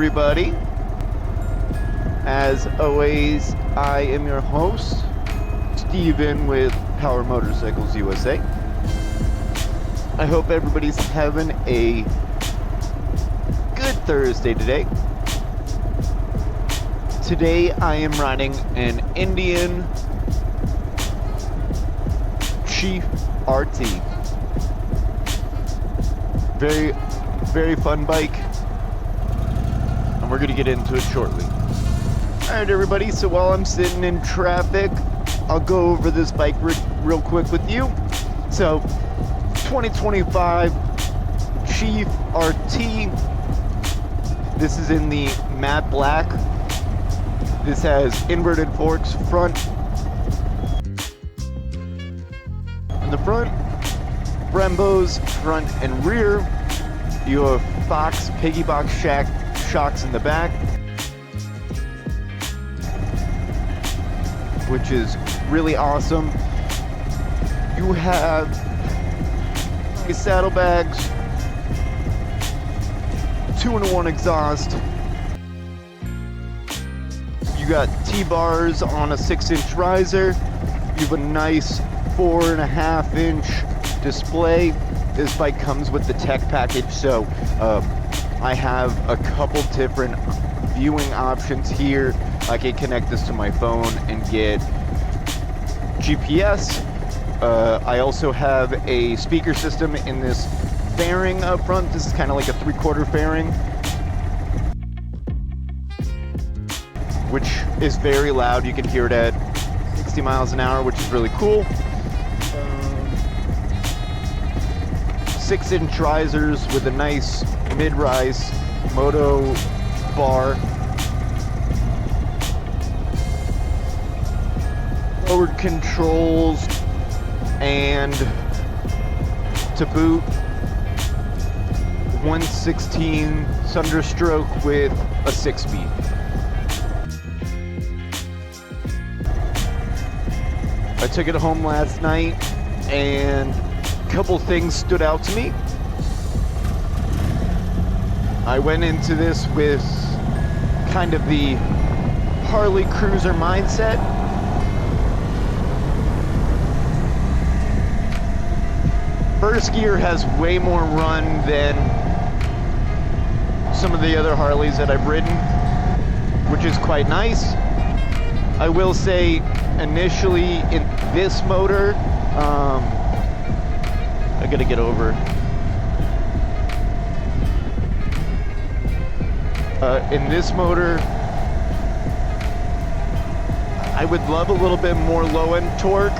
everybody. As always, I am your host, Steven with Power Motorcycles USA. I hope everybody's having a good Thursday today. Today I am riding an Indian Chief RT. Very fun bike, and we're going to get into it shortly. Alright everybody, so while I'm sitting in traffic, I'll go over this bike real quick with you. So, 2025 Chief RT. This is in the matte black. This has inverted forks front. In the front, Brembos front and rear. You have Fox piggyback shocks in the back, which is really awesome. You have these saddlebags, 2-in-1 exhaust. You got T-bars on a 6-inch riser. You have a nice 4.5-inch display. This bike comes with the tech package, so I have a couple different viewing options here. I can connect this to my phone and get GPS. I also have a speaker system in this fairing up front. This is kind of like a 3/4 fairing, which is very loud. You can hear it at 60 miles an hour, which is really cool. 6-inch risers with a nice mid-rise moto bar. Forward controls, and to boot, 116 Thunderstroke with a 6-speed. I took it home last night, and a couple things stood out to me. I went into this with kind of the Harley cruiser mindset. First gear has way more run than some of the other Harleys that I've ridden, which is quite nice. I will say, initially in this motor, I gotta get over. In this motor, I would love a little bit more low-end torque.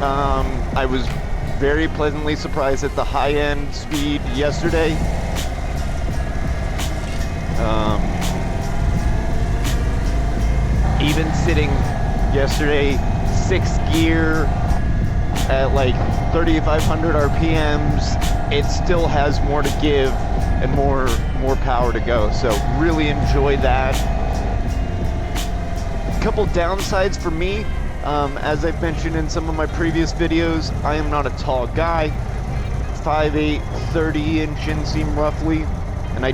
I was very pleasantly surprised at the high-end speed yesterday. Even sitting yesterday, 6th gear at like 3,500 RPMs, it still has more to give and more power to go. So really enjoy that. A couple downsides for me. As I've mentioned in some of my previous videos, I am not a tall guy, 5'8", 30-inch inseam roughly, and I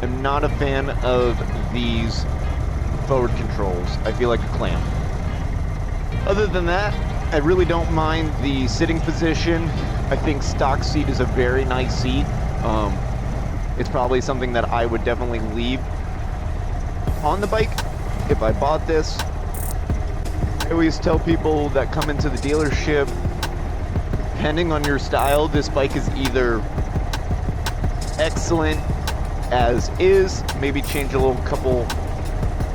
am not a fan of these forward controls. I feel like a clamp. Other than that, I really don't mind the sitting position. I think stock seat is a very nice seat. It's probably something that I would definitely leave on the bike if I bought this. I always tell people that come into the dealership, depending on your style, this bike is either excellent as is, maybe change a little couple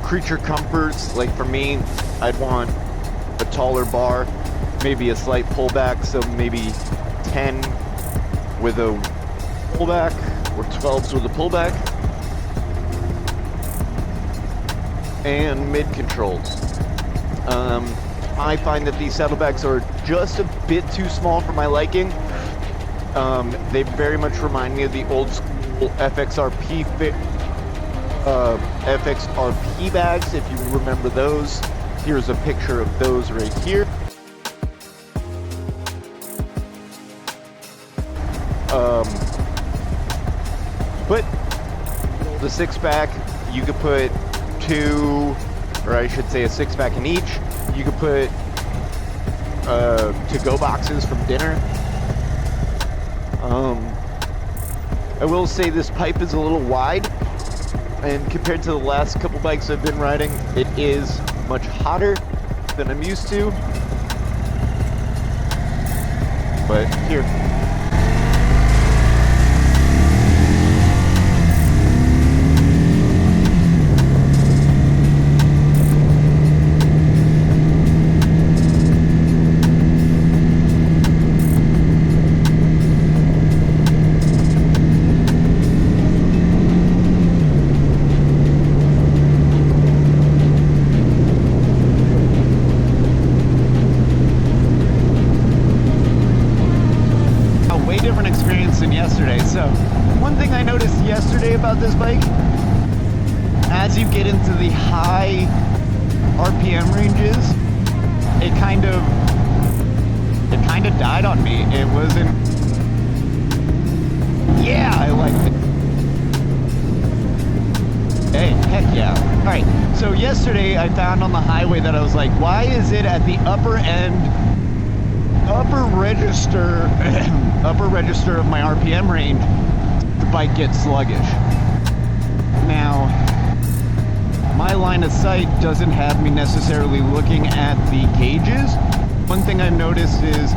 creature comforts. Like for me, I'd want a taller bar, maybe a slight pullback, so maybe 10 with a pullback or 12s with a pullback, and mid controls. I find that these saddlebags are just a bit too small for my liking. They very much remind me of the old school FXRP bags, if you remember those. Here's a picture of those right here. But the six-pack, you could put two, or I should say a six-pack in each. You could put to-go boxes from dinner. I will say this pipe is a little wide, and compared to the last couple bikes I've been riding, it is much hotter than I'm used to. But here. About this bike, as you get into the high RPM ranges, it kind of died on me. It wasn't, yeah, I liked it. Hey, heck yeah. All right, so yesterday I found on the highway that I was like, why is it at the upper register of my RPM range, the bike gets sluggish? Now, my line of sight doesn't have me necessarily looking at the gauges. One thing I've noticed is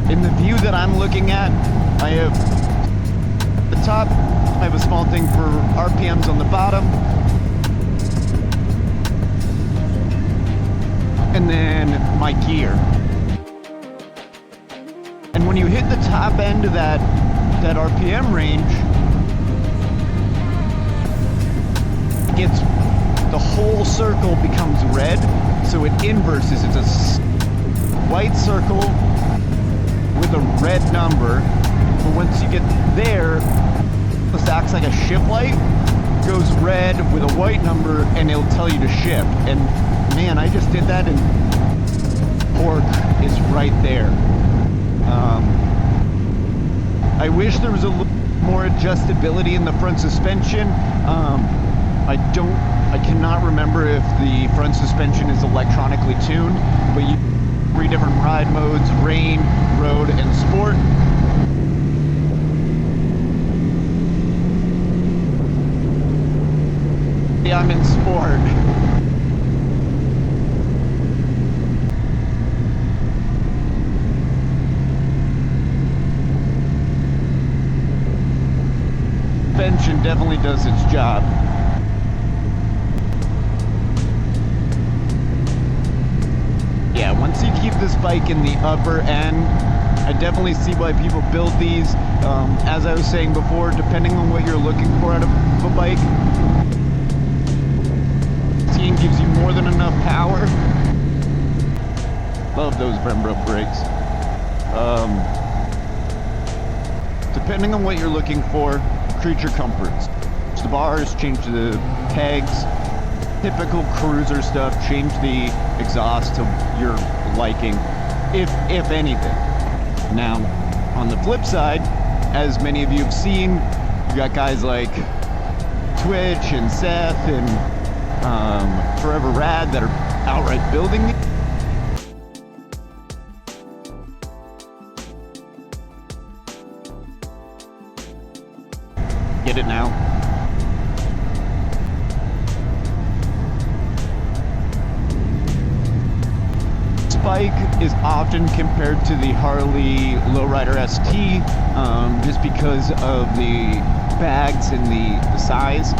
in the view that I'm looking at, I have the top, I have a small thing for RPMs on the bottom, and then my gear. And when you hit the top end of that RPM range, gets, the whole circle becomes red, so it inverses. It's a white circle with a red number, but once you get there, it acts like a ship light, goes red with a white number, and it'll tell you to ship. And man, I just did that, and pork is right there. I wish there was a little more adjustability in the front suspension. I cannot remember if the front suspension is electronically tuned, but you have 3 different ride modes: rain, road, and sport. Yeah, I'm in sport. Suspension definitely does its job. Yeah, once you keep this bike in the upper end, I definitely see why people build these. As I was saying before, depending on what you're looking for out of a bike, 15 gives you more than enough power. Love those Brembos brakes. Depending on what you're looking for, creature comforts. Change the bars, change the pegs, typical cruiser stuff, change the exhaust to your liking, if anything. Now, on the flip side, as many of you have seen, you got guys like Twitch and Seth and Forever Rad that are outright building it. Get it now? This bike is often compared to the Harley Lowrider ST, just because of the bags and the size.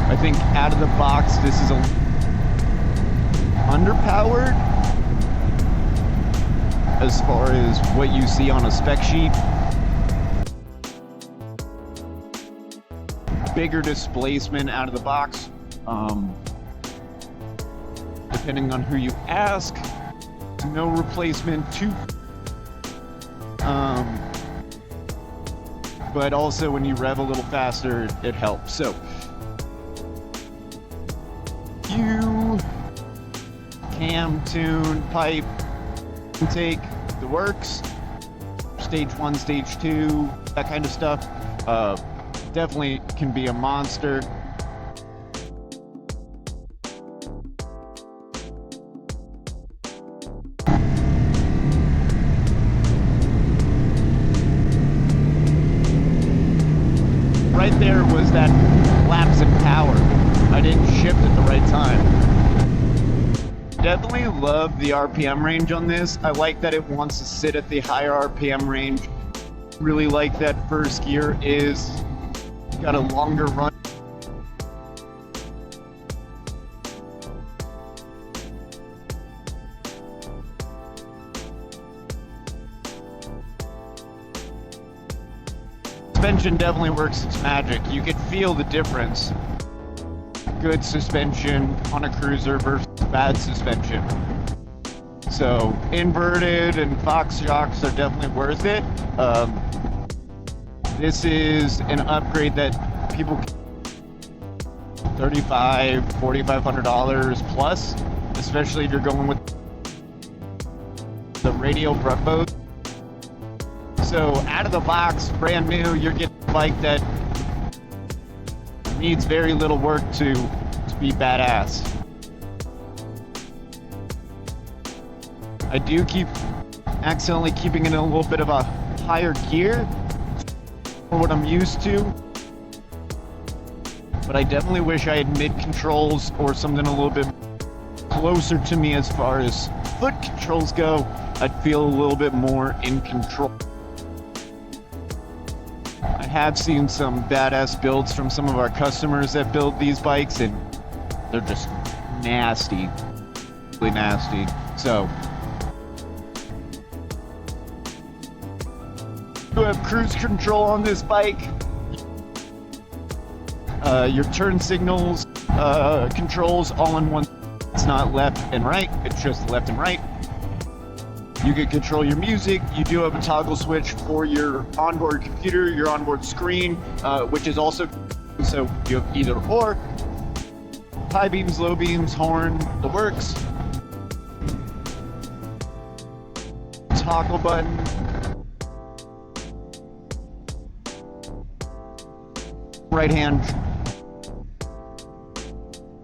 I think out of the box, this is a underpowered as far as what you see on a spec sheet. Bigger displacement out of the box. Depending on who you ask, no replacement but also when you rev a little faster, it helps. So cam, tune, pipe, intake, the works, stage 1, stage 2, that kind of stuff. Definitely can be a monster. Right there was that lapse in power. I didn't shift at the right time. Definitely love the RPM range on this. I like that it wants to sit at the higher RPM range. Really like that first gear is got a longer run. Suspension definitely works its magic. You can feel the difference. Good suspension on a cruiser versus bad suspension. So inverted and Fox shocks are definitely worth it. This is an upgrade that people $3,500, $4,500 plus, especially if you're going with the radial Brembos. So out of the box, brand new, you're getting a bike that needs very little work to be badass. I do keep accidentally keeping it in a little bit of a higher gear for what I'm used to, but I definitely wish I had mid controls or something a little bit closer to me as far as foot controls go. I'd feel a little bit more in control. I have seen some badass builds from some of our customers that build these bikes, and they're just nasty, really nasty. So you have cruise control on this bike. Your turn signals, controls all in one. It's not left and right, it's just left and right. You can control your music. You do have a toggle switch for your onboard computer, your onboard screen, which is also, so you have either or. High beams, low beams, horn, the works. Toggle button. Right hand,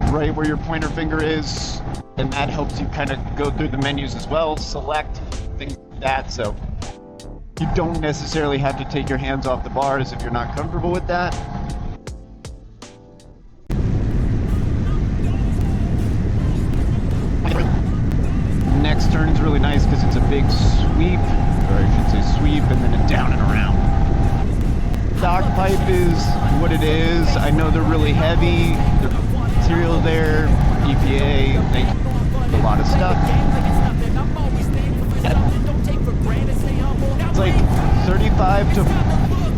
right where your pointer finger is, and that helps you kind of go through the menus as well, select things like that. So you don't necessarily have to take your hands off the bars if you're not comfortable with that. Next turn is really nice because it's a big sweep, or I should say sweep, and then a down and around. Stock pipe is what it is. I know they're really heavy. The material there, EPA, they a lot of stuff. It's like 35 to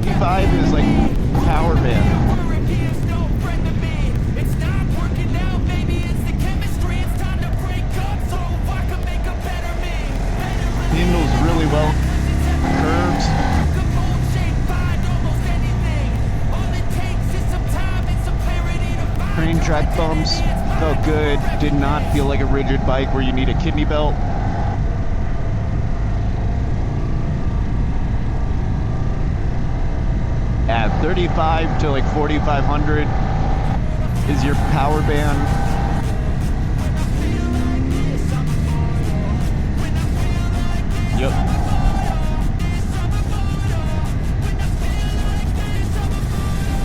55 is like PowerBand. Handles really well. Curves. Train track bumps. Felt good. Did not feel like a rigid bike where you need a kidney belt. At 35 to like 4,500 is your PowerBand. Yep.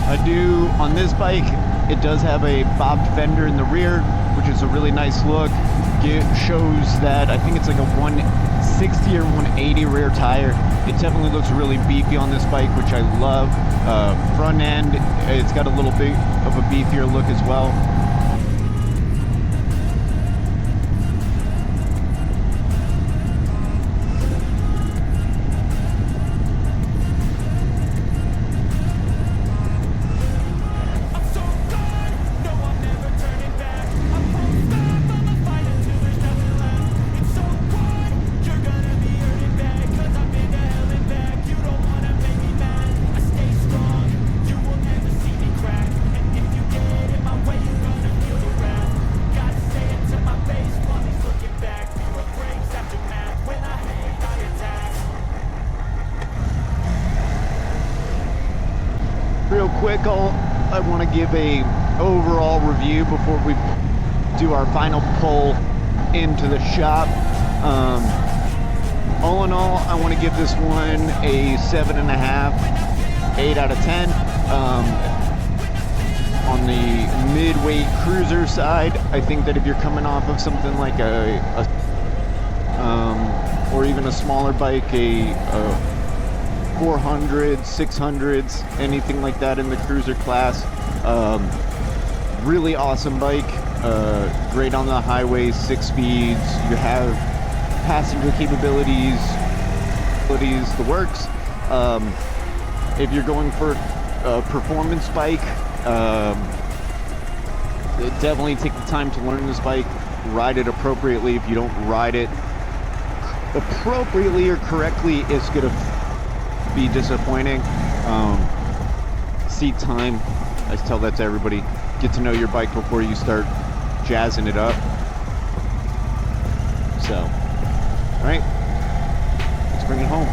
I do, on this bike, it does have a bobbed fender in the rear, which is a really nice look. It shows that, I think it's like a 160 or 180 rear tire. It definitely looks really beefy on this bike, which I love. Front end, it's got a little bit of a beefier look as well. quick, I want to give a overall review before we do our final pull into the shop. All in all, I want to give this one a 7.5, 8 out of 10. On the mid-weight cruiser side, I think that if you're coming off of something like or even a smaller bike, a 400, 600s, anything like that in the cruiser class, really awesome bike, great on the highway, 6 speeds, you have passenger capabilities, the works. If you're going for a performance bike, definitely take the time to learn this bike, ride it appropriately. If you don't ride it appropriately or correctly, it's gonna be disappointing. Seat time, I tell that to everybody. Get to know your bike before you start jazzing it up. So, all right, let's bring it home.